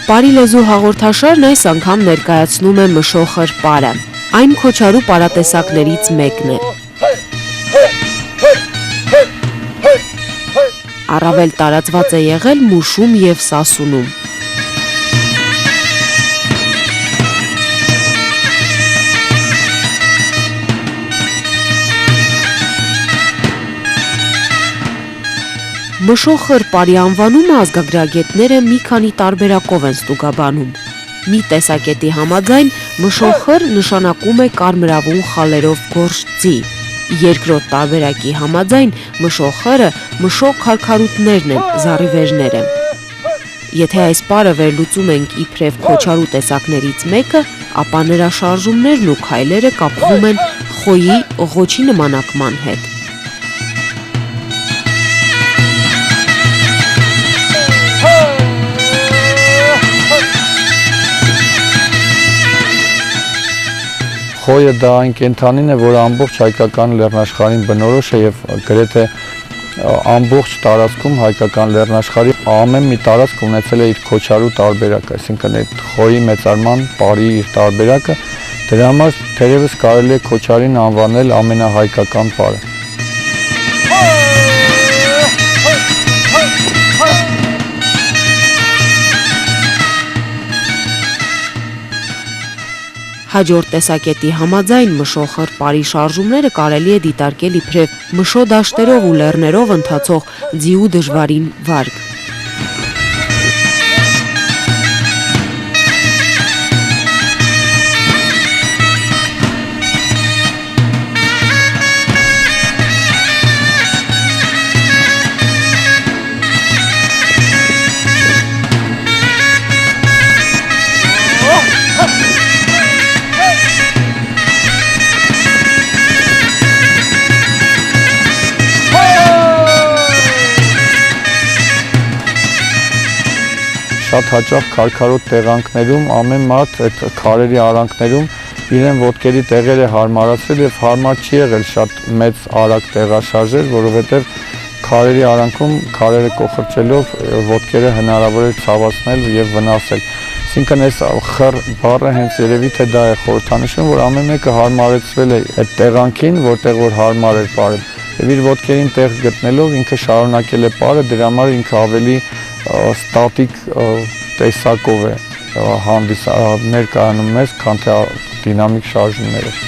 Պարի լեզու հաղորդաշարն այս անգամ ներկայացնում է մշոխր պարը։ Այն քոչարու պարատեսակներից մեկն է։ Առավել տարածված է եղել Մուշում և Սասունում։ Մշոխր պարի անվանումը ազգագրագետները մի քանի տարբերակով են ստուգաբանում։ Մի տեսակետի համաձայն մշոխր նշանակում է կարմրավուն խալերով գորշ ձի։ Երկրորդ տարբերակի համաձայն մշոխրը մշո քարքարուտներն են, զառիվերները։ Եթե այս պարը վերլուծում ենք իբրև քոչարու տեսակներից մեկը, ապա նրա շարժումներն ու քայլերը կապվում են խոյի ղոչի նմանակման հետ։ Խոյը դա այն կենդանին է, որը ամբողջ հայկական լեռնաշխարհին բնորոշ է եւ գրեթե ամբողջ տարածքում հայկական լեռնաշխարհի ամեն մի տարածք ունեցել է իր քոչարու տարբերակ, այսինքն այդ խոյի մեծարման պարի իր տարբերակը, դրա համար թերևս կարելի է քոչարին անվանել ամենահայկական պարը։ Հաջորդ տեսակետի համաձայն մշոխր պարի շարժումները կարելի է դիտարկել իբրև մշո դաշտերով ու լեռներով ընթացող ձիու դժվարին վարկ։ Շատ հաճախ քարքարոտ տեղանքներում ամեն մարդ այդ քարերի արանքներում իրեն ոտքերի տեղեր է հարմարացրել եւ հարմար չի եղել շատ մեծ արագ տեղաշարժեր, որովհետեւ քարերի արանքում քարերը կոխրճելով ոտքերը հնարավոր է ցավացնել եւ վնասել։ Այսինքն այս խր բառը հենց երևի թե դա է խորհրդանշում, որ ամեն մեկը հարմարեցվել է այդ տեղանքին, որտեղ որ հարմար էր պարել։ Եվ իր ոտքերին տեղ գտնելով ինքը շարունակել է պարը, դրա համար ինքը ավելի ստատիկ տեսակով է ներկայանում մեզ, քան թե դինամիկ շարժումներով։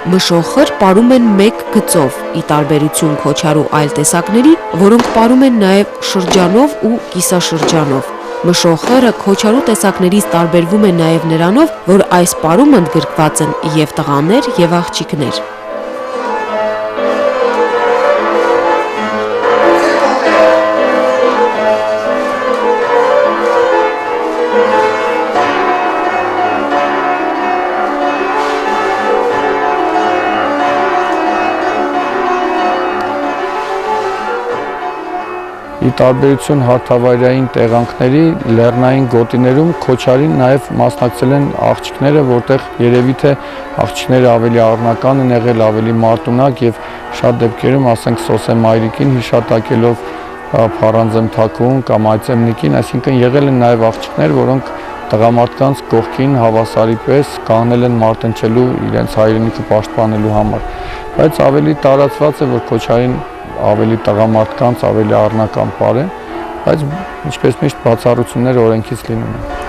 Մշոխր պարում են մեկ գծով, ի տարբերություն քոչարու այլ տեսակների, որոնք պարում են նաև շրջանով ու կիսաշրջանով։ Մշոխրը քոչարու տեսակներից տարբերվում է նաև նրանով, որ այս պարում ընդգրկված են և տղաներ և աղջիկներ։ Ի տարբերություն հարթավայրային տեղանքների, լեռնային գոտիներում քոչարին նաև մասնակցել են աղջիկները, որտեղ երևի թե աղջիկները ավելի առնական են եղել, ավելի մարտունակ եւ շատ դեպքերում, ասենք, սոսե մայրիկին հիշատակելով փառանձ եմ թաքուն կամ այծեմնիկին, այսինքն եղել են նաև աղջիկներ, որոնք տղամարդկանց կողքին հավասարի պես կանգնել են մարտնչելու իրենց հայրենիքը պաշտպանելու համար, բայց ավելի տարածված է, որ Քոչարին ավելի տղամարդկանց ավելի առնական պար է, բայց ինչպես միշտ բացառություններ օրենքից լինում են։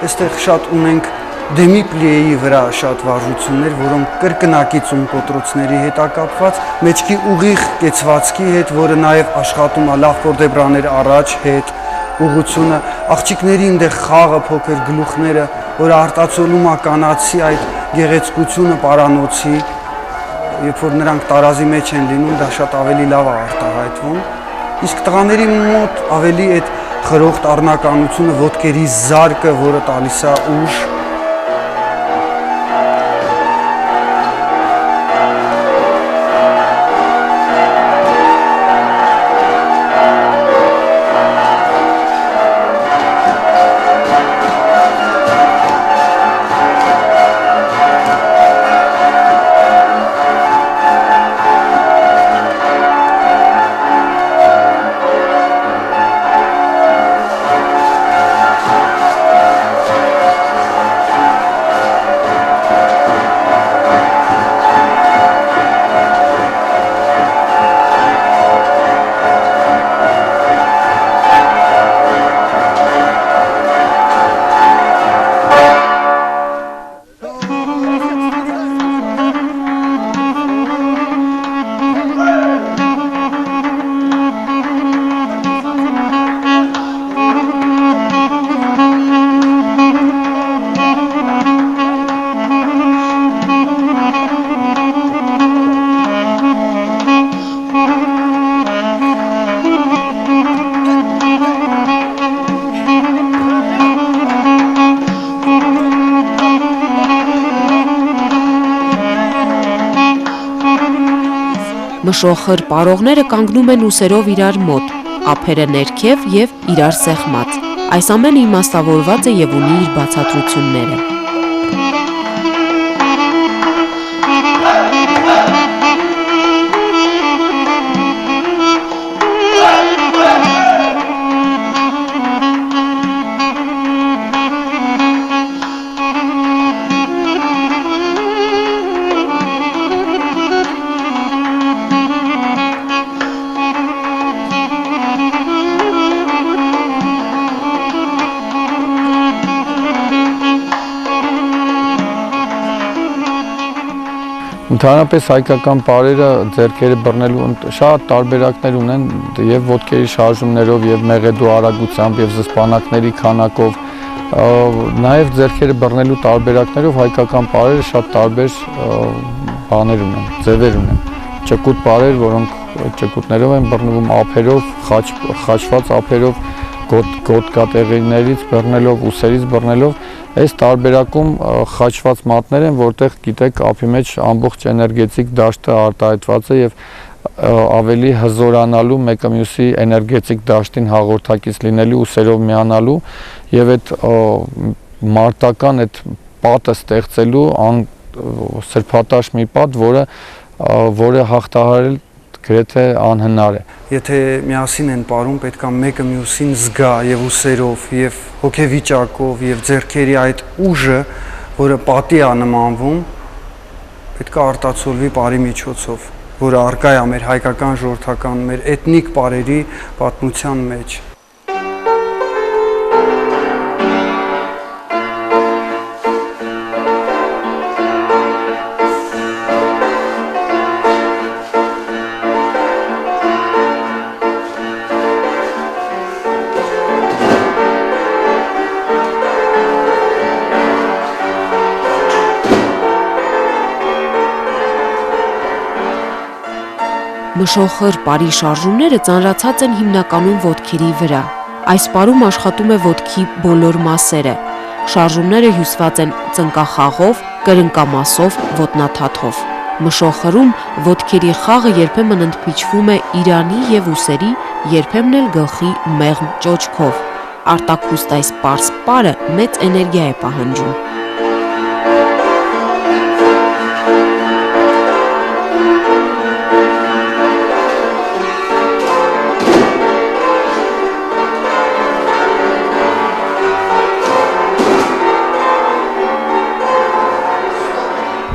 Այստեղ շատ ունենք դեմիպլիեի վրա շատ վարժություններ, որոնք կրկնակի ծունկոտրոցների հետ է կապված, մեջքի ուղիղ կեցվածքի հետ, որը նաև աշխատում է լավ ֆորդեբրաներ առաջ հետ, ուղղությունը, աղջիկների այնտեղ խաղը, փոքր գլուխները, որը արտացոլում է կանացի այդ գեղեցկությունը պարանոցի, երբ որ նրանք տարազի մեջ են լինում, դա շատ ավելի լավ է արտահայտվում, իսկ տղաների մոտ ավելի այդ խրոխտ առնականությունը, ոտքերի զարկը, որը տալիս է ուժ։ Մշոխր պարողները կանգնում են ուսերով իրար մոտ, ափերը ներքև եւ իրար սեղմած։ Այս ամենը իմաստավորված է եւ ունի իր բացատրությունները։ Ընդհանրապես հայկական պարերը ձեռքերը բռնելու շատ տարբերակներ ունեն եւ ոտքերի շարժումներով եւ մեղեդու արագությամբ եւ զսպանակների քանակով, նաեւ ձեռքերը բռնելու տարբերակներով հայկական պարերը շատ տարբեր բաներ ունեն, ձևեր ունեն։ Ճկուտ պարեր, որոնք ճկուտներով են բռնվում, ափերով, խաչված ափերով, գոտկատեղիներից բռնելով, ուսերից բռնելով, այս տարբերակում խաչված մատներ են, որտեղ գիտեք ափի մեջ ամբողջ էներգետիկ դաշտը արտահայտված է եւ ավելի հզորանալու մեկը մյուսի էներգետիկ դաշտին հաղորդակից լինելու ուսերով միանալու եւ այդ մարտական այդ պատը ստեղծելու սրբատաշ մի պատ, որը հաղթահարել գրեթե անհնար է։ Եթե միասին են պարում, պետք է մեկը մյուսին զգա եւ ուսերով եւ հոգեվիճակով եւ ձեռքերի այդ ուժը, որը պատի է նմանվում, պետք է արտացոլվի պարի միջոցով, որը արկա է մեր հայկական ժողովրդական, մեր էթնիկ պարերի պատմության մեջ։ Մշոխր պարի շարժումները ծանրացած են հիմնականում ոտքերի վրա։ Այս պարում աշխատում է ոտքի բոլոր մասերը։ Շարժումները հյուսված են ծնկախաղով, կրնկամասով, ոտնաթաթով։ Մշոխրում ոտքերի խաղը երբեմն ընդմիջվում է իրանի եւ ուսերի, երբեմն էլ գլխի մեղմ ճոճքով։ Արտաքուստ այս պարզ պարը մեծ էներգիա է պահանջում։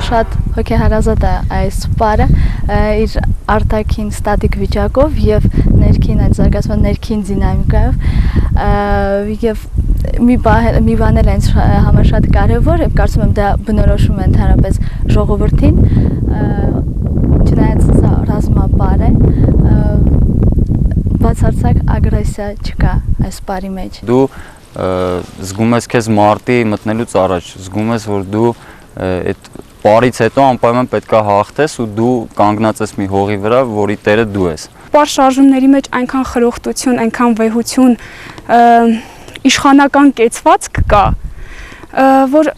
Շատ հոգեհարազատ է այս պարը իր արտաքին ստատիկ վիճակով եւ ներքին այդ զարգացման ներքին դինամիկայով եւ մի բան էլ ինձ համար շատ կարեւոր եւ կարծում եմ դա բնորոշում է ընդհանրապես ժողովրդին չնայած սա ռազմապար է բացարձակ ագրեսիա չկա այս պարի մեջ Դու զգում ես քեզ մարտի մտնելուց առաջ զգում ես որ դու այդ Պարից հետո անպայման պետք է հաղթես ու դու կանգնած ես մի հողի վրա, որի տերը դու ես։ Պար շարժումների մեջ այնքան խրոխտություն, այնքան վեհություն, իշխանական կեցվածք կա, որ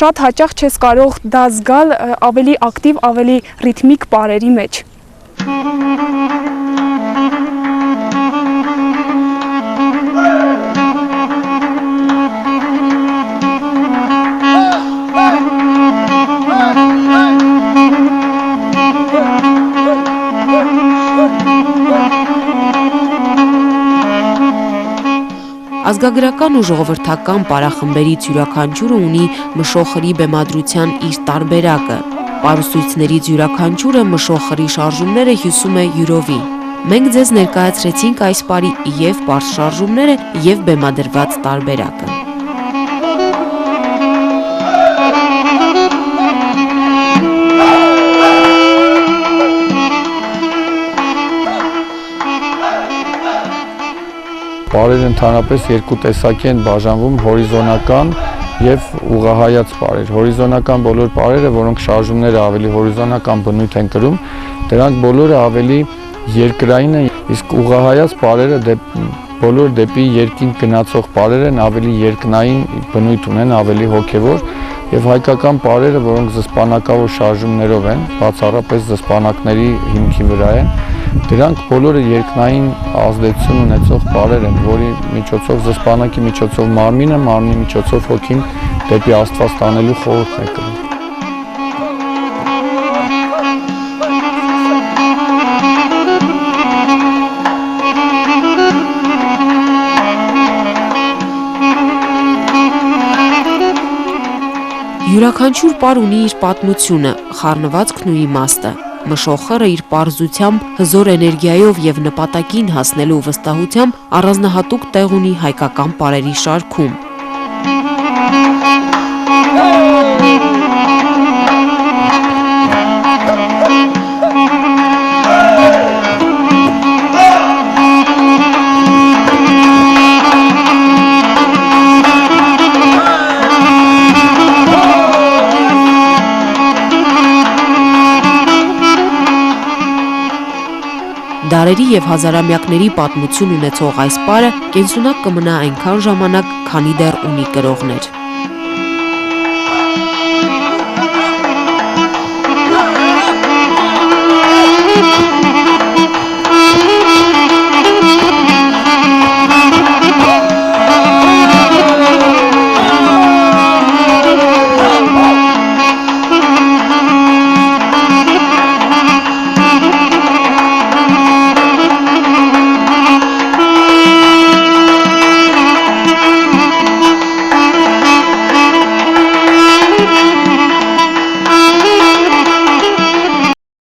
շատ հաճախ չես կարող դա զգալ ավելի ակտիվ, ավելի ռիթմիկ պարերի մեջ։ Ազգագրական ու ժողովրդական պարախմբերից յուրաքանչյուրը ունի մշոխրի բեմադրության իր տարբերակը։ Պարուսույցներից յուրաքանչյուրը մշոխրի շարժումները հյուսում է յուրովի։ Մենք ձեզ ներկայացրեցինք այս պարի եւ պարզ շարժումները եւ բեմադրված տարբերակը։ Պարերը ընդհանրապես երկու տեսակի են բաժանվում հորիզոնական եւ ուղղահայաց պարեր։ Հորիզոնական բոլոր պարերը, որոնք շարժումները ավելի հորիզոնական բնույթ են կրում, դրանք բոլորը ավելի երկրային են, իսկ ուղղահայաց պարերը բոլոր դեպի երկինք գնացող պարեր են, ավելի երկնային բնույթ ունեն, ավելի հոգեվոր եւ հայկական պարերը, որոնք զսպանակավոր շարժումներով են, բացառապես զսպանակների հիմքի վրա են, դրանք բոլորը երկնային ազդեցություն ունեցող պարեր են, որի միջոցով զսպանակի միջոցով մարմինը, մարմնի միջոցով հոգին դեպի Աստված տանելու խորհուրդ է կրում։ Յուրաքանչյուր պար ունի իր պատմությունը, խառնվածքն ու իմաստը։ Մշոխրը իր պարզությամբ, հզոր էներգիայով եւ նպատակին հասնելու վստահությամբ առանձնահատուկ տեղ ունի հայկական պարերի շարքում։ Դարերի եւ հազարամյակների պատմություն ունեցող այս պարը կենսունակ կմնա այնքան ժամանակ, քանի դեռ ունի կրողներ։